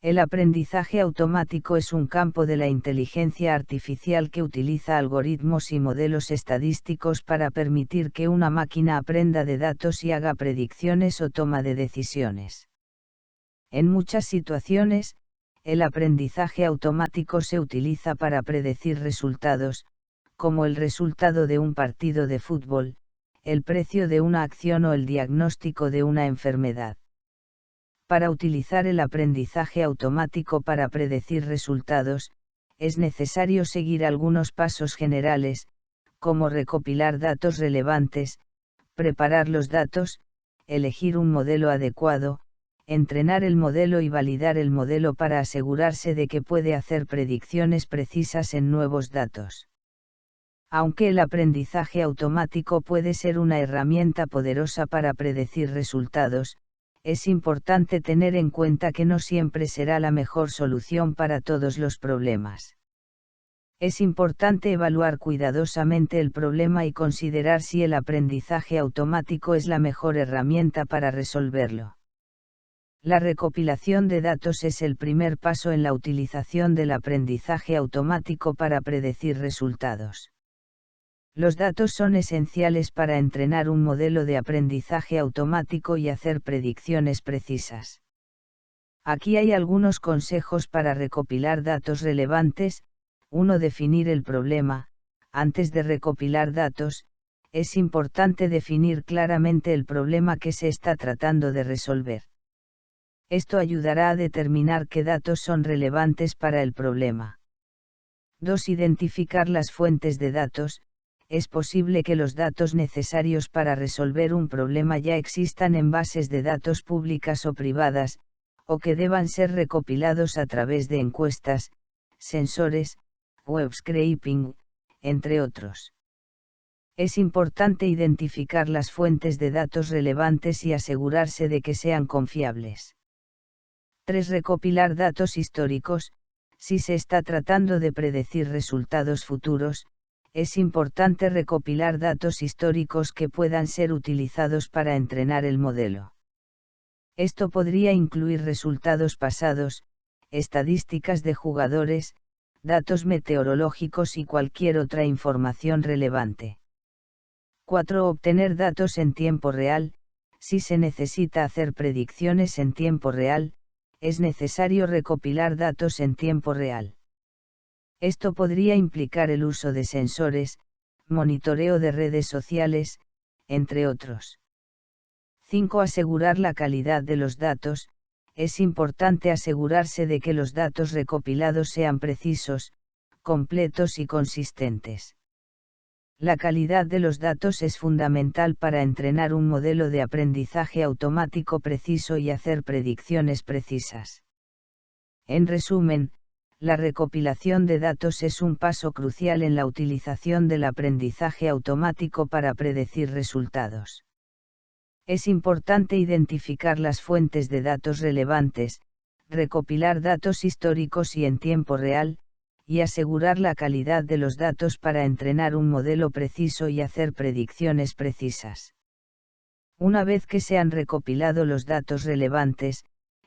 El aprendizaje automático es un campo de la inteligencia artificial que utiliza algoritmos y modelos estadísticos para permitir que una máquina aprenda de datos y haga predicciones o toma de decisiones. En muchas situaciones, el aprendizaje automático se utiliza para predecir resultados, como el resultado de un partido de fútbol, el precio de una acción o el diagnóstico de una enfermedad. Para utilizar el aprendizaje automático para predecir resultados, es necesario seguir algunos pasos generales, como recopilar datos relevantes, preparar los datos, elegir un modelo adecuado, entrenar el modelo y validar el modelo para asegurarse de que puede hacer predicciones precisas en nuevos datos. Aunque el aprendizaje automático puede ser una herramienta poderosa para predecir resultados, es importante tener en cuenta que no siempre será la mejor solución para todos los problemas. Es importante evaluar cuidadosamente el problema y considerar si el aprendizaje automático es la mejor herramienta para resolverlo. La recopilación de datos es el primer paso en la utilización del aprendizaje automático para predecir resultados. Los datos son esenciales para entrenar un modelo de aprendizaje automático y hacer predicciones precisas. Aquí hay algunos consejos para recopilar datos relevantes. 1. Definir el problema. Antes de recopilar datos, es importante definir claramente el problema que se está tratando de resolver. Esto ayudará a determinar qué datos son relevantes para el problema. 2. Identificar las fuentes de datos. Es posible que los datos necesarios para resolver un problema ya existan en bases de datos públicas o privadas, o que deban ser recopilados a través de encuestas, sensores, web scraping, entre otros. Es importante identificar las fuentes de datos relevantes y asegurarse de que sean confiables. 3. Recopilar datos históricos. Si se está tratando de predecir resultados futuros, es importante recopilar datos históricos que puedan ser utilizados para entrenar el modelo. Esto podría incluir resultados pasados, estadísticas de jugadores, datos meteorológicos y cualquier otra información relevante. 4. Obtener datos en tiempo real. Si se necesita hacer predicciones en tiempo real, es necesario recopilar datos en tiempo real. Esto podría implicar el uso de sensores, monitoreo de redes sociales, entre otros. 5. Asegurar la calidad de los datos. Es importante asegurarse de que los datos recopilados sean precisos, completos y consistentes. La calidad de los datos es fundamental para entrenar un modelo de aprendizaje automático preciso y hacer predicciones precisas. En resumen, la recopilación de datos es un paso crucial en la utilización del aprendizaje automático para predecir resultados. Es importante identificar las fuentes de datos relevantes, recopilar datos históricos y en tiempo real, y asegurar la calidad de los datos para entrenar un modelo preciso y hacer predicciones precisas. Una vez que se han recopilado los datos relevantes,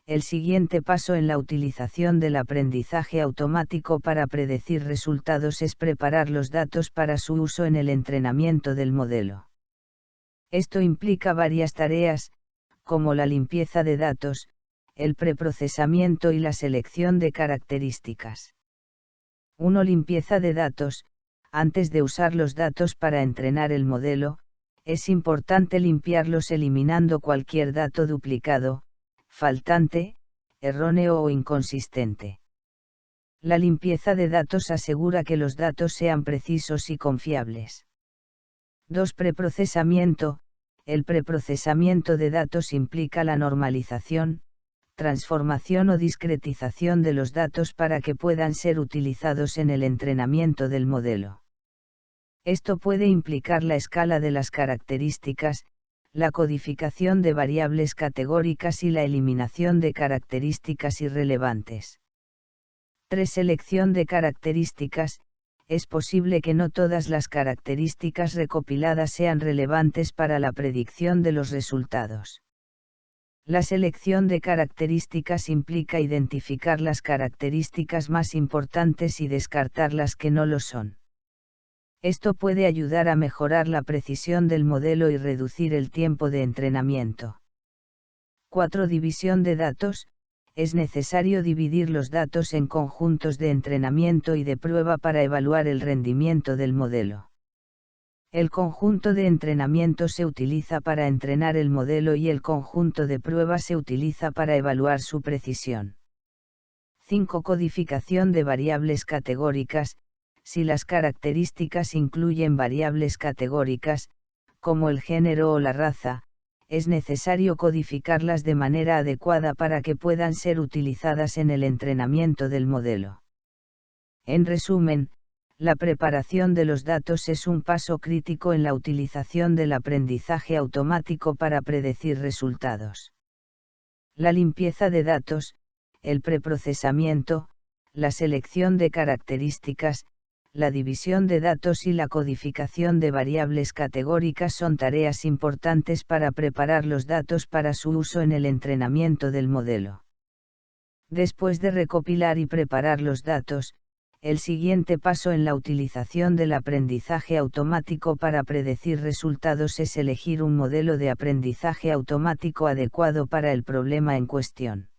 el siguiente paso en la utilización del aprendizaje automático para predecir resultados es preparar los datos para su uso en el entrenamiento del modelo. Esto implica varias tareas, como la limpieza de datos, el preprocesamiento y la selección de características. 1. Limpieza de datos. Antes de usar los datos para entrenar el modelo, es importante limpiarlos eliminando cualquier dato duplicado, faltante, erróneo o inconsistente. La limpieza de datos asegura que los datos sean precisos y confiables. 2. Preprocesamiento. El preprocesamiento de datos implica la normalización, transformación o discretización de los datos para que puedan ser utilizados en el entrenamiento del modelo. Esto puede implicar la escala de las características, la codificación de variables categóricas y la eliminación de características irrelevantes. 3. Selección de características. Es posible que no todas las características recopiladas sean relevantes para la predicción de los resultados. La selección de características implica identificar las características más importantes y descartar las que no lo son. Esto puede ayudar a mejorar la precisión del modelo y reducir el tiempo de entrenamiento. 4. División de datos. Es necesario dividir los datos en conjuntos de entrenamiento y de prueba para evaluar el rendimiento del modelo. El conjunto de entrenamiento se utiliza para entrenar el modelo y el conjunto de prueba se utiliza para evaluar su precisión. 5. Codificación de variables categóricas. Si las características incluyen variables categóricas, como el género o la raza, es necesario codificarlas de manera adecuada para que puedan ser utilizadas en el entrenamiento del modelo. En resumen, la preparación de los datos es un paso crítico en la utilización del aprendizaje automático para predecir resultados. La limpieza de datos, el preprocesamiento, la selección de características, la división de datos y la codificación de variables categóricas son tareas importantes para preparar los datos para su uso en el entrenamiento del modelo. Después de recopilar y preparar los datos, el siguiente paso en la utilización del aprendizaje automático para predecir resultados es elegir un modelo de aprendizaje automático adecuado para el problema en cuestión.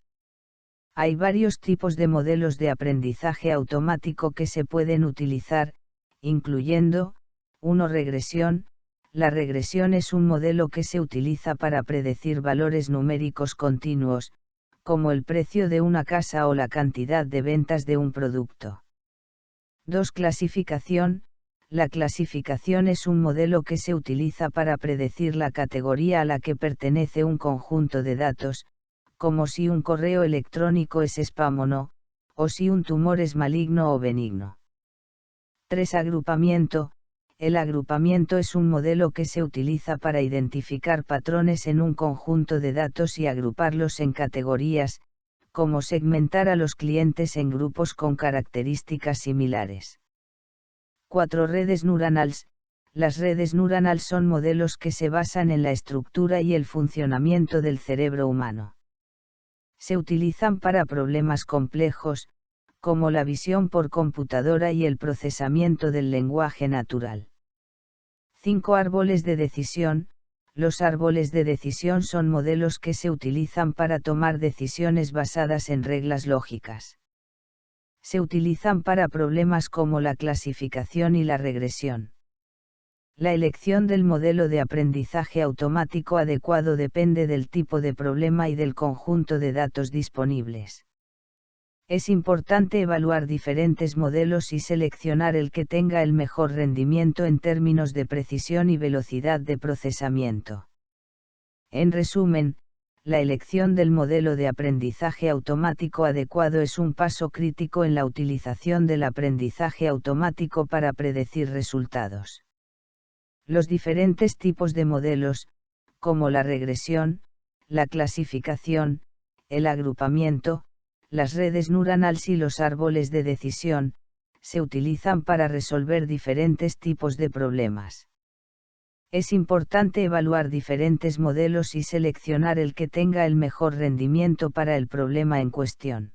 Hay varios tipos de modelos de aprendizaje automático que se pueden utilizar, incluyendo: 1. Regresión. La regresión es un modelo que se utiliza para predecir valores numéricos continuos, como el precio de una casa o la cantidad de ventas de un producto. 2. Clasificación. La clasificación es un modelo que se utiliza para predecir la categoría a la que pertenece un conjunto de datos, como si un correo electrónico es spam o no, o si un tumor es maligno o benigno. 3. Agrupamiento. El agrupamiento es un modelo que se utiliza para identificar patrones en un conjunto de datos y agruparlos en categorías, como segmentar a los clientes en grupos con características similares. 4. Redes neuronales. Las redes neuronales son modelos que se basan en la estructura y el funcionamiento del cerebro humano. Se utilizan para problemas complejos, como la visión por computadora y el procesamiento del lenguaje natural. 5. Árboles de decisión. Los árboles de decisión son modelos que se utilizan para tomar decisiones basadas en reglas lógicas. Se utilizan para problemas como la clasificación y la regresión. La elección del modelo de aprendizaje automático adecuado depende del tipo de problema y del conjunto de datos disponibles. Es importante evaluar diferentes modelos y seleccionar el que tenga el mejor rendimiento en términos de precisión y velocidad de procesamiento. En resumen, la elección del modelo de aprendizaje automático adecuado es un paso crítico en la utilización del aprendizaje automático para predecir resultados. Los diferentes tipos de modelos, como la regresión, la clasificación, el agrupamiento, las redes neuronales y los árboles de decisión, se utilizan para resolver diferentes tipos de problemas. Es importante evaluar diferentes modelos y seleccionar el que tenga el mejor rendimiento para el problema en cuestión.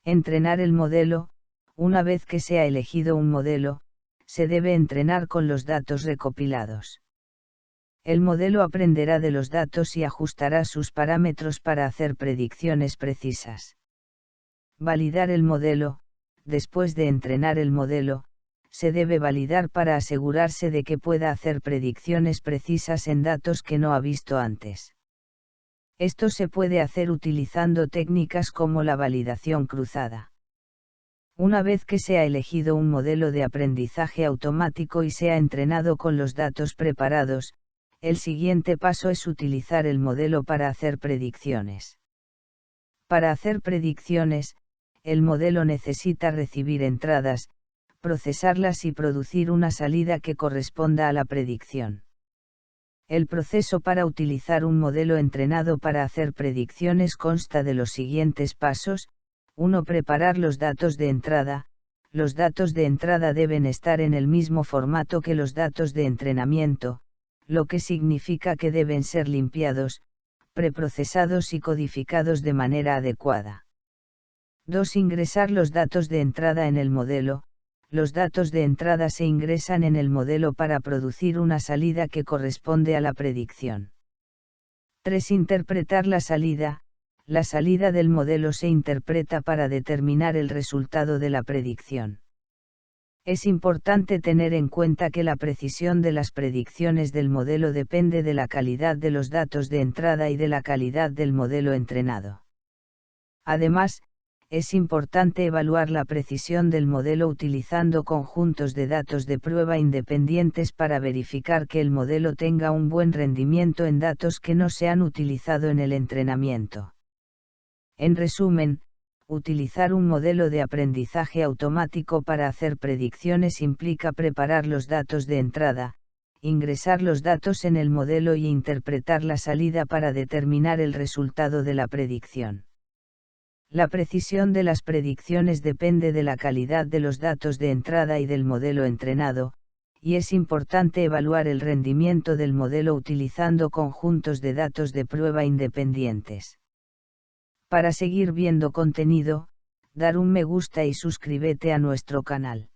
Entrenar el modelo. Una vez que se ha elegido un modelo, se debe entrenar con los datos recopilados. El modelo aprenderá de los datos y ajustará sus parámetros para hacer predicciones precisas. Validar el modelo. Después de entrenar el modelo, se debe validar para asegurarse de que pueda hacer predicciones precisas en datos que no ha visto antes. Esto se puede hacer utilizando técnicas como la validación cruzada. Una vez que se ha elegido un modelo de aprendizaje automático y se ha entrenado con los datos preparados, el siguiente paso es utilizar el modelo para hacer predicciones. Para hacer predicciones, el modelo necesita recibir entradas, procesarlas y producir una salida que corresponda a la predicción. El proceso para utilizar un modelo entrenado para hacer predicciones consta de los siguientes pasos. 1. Preparar los datos de entrada. Los datos de entrada deben estar en el mismo formato que los datos de entrenamiento, lo que significa que deben ser limpiados, preprocesados y codificados de manera adecuada. 2. Ingresar los datos de entrada en el modelo. Los datos de entrada se ingresan en el modelo para producir una salida que corresponde a la predicción. 3. Interpretar la salida. La salida del modelo se interpreta para determinar el resultado de la predicción. Es importante tener en cuenta que la precisión de las predicciones del modelo depende de la calidad de los datos de entrada y de la calidad del modelo entrenado. Además, es importante evaluar la precisión del modelo utilizando conjuntos de datos de prueba independientes para verificar que el modelo tenga un buen rendimiento en datos que no se han utilizado en el entrenamiento. En resumen, utilizar un modelo de aprendizaje automático para hacer predicciones implica preparar los datos de entrada, ingresar los datos en el modelo y interpretar la salida para determinar el resultado de la predicción. La precisión de las predicciones depende de la calidad de los datos de entrada y del modelo entrenado, y es importante evaluar el rendimiento del modelo utilizando conjuntos de datos de prueba independientes. Para seguir viendo contenido, dar un me gusta y suscríbete a nuestro canal.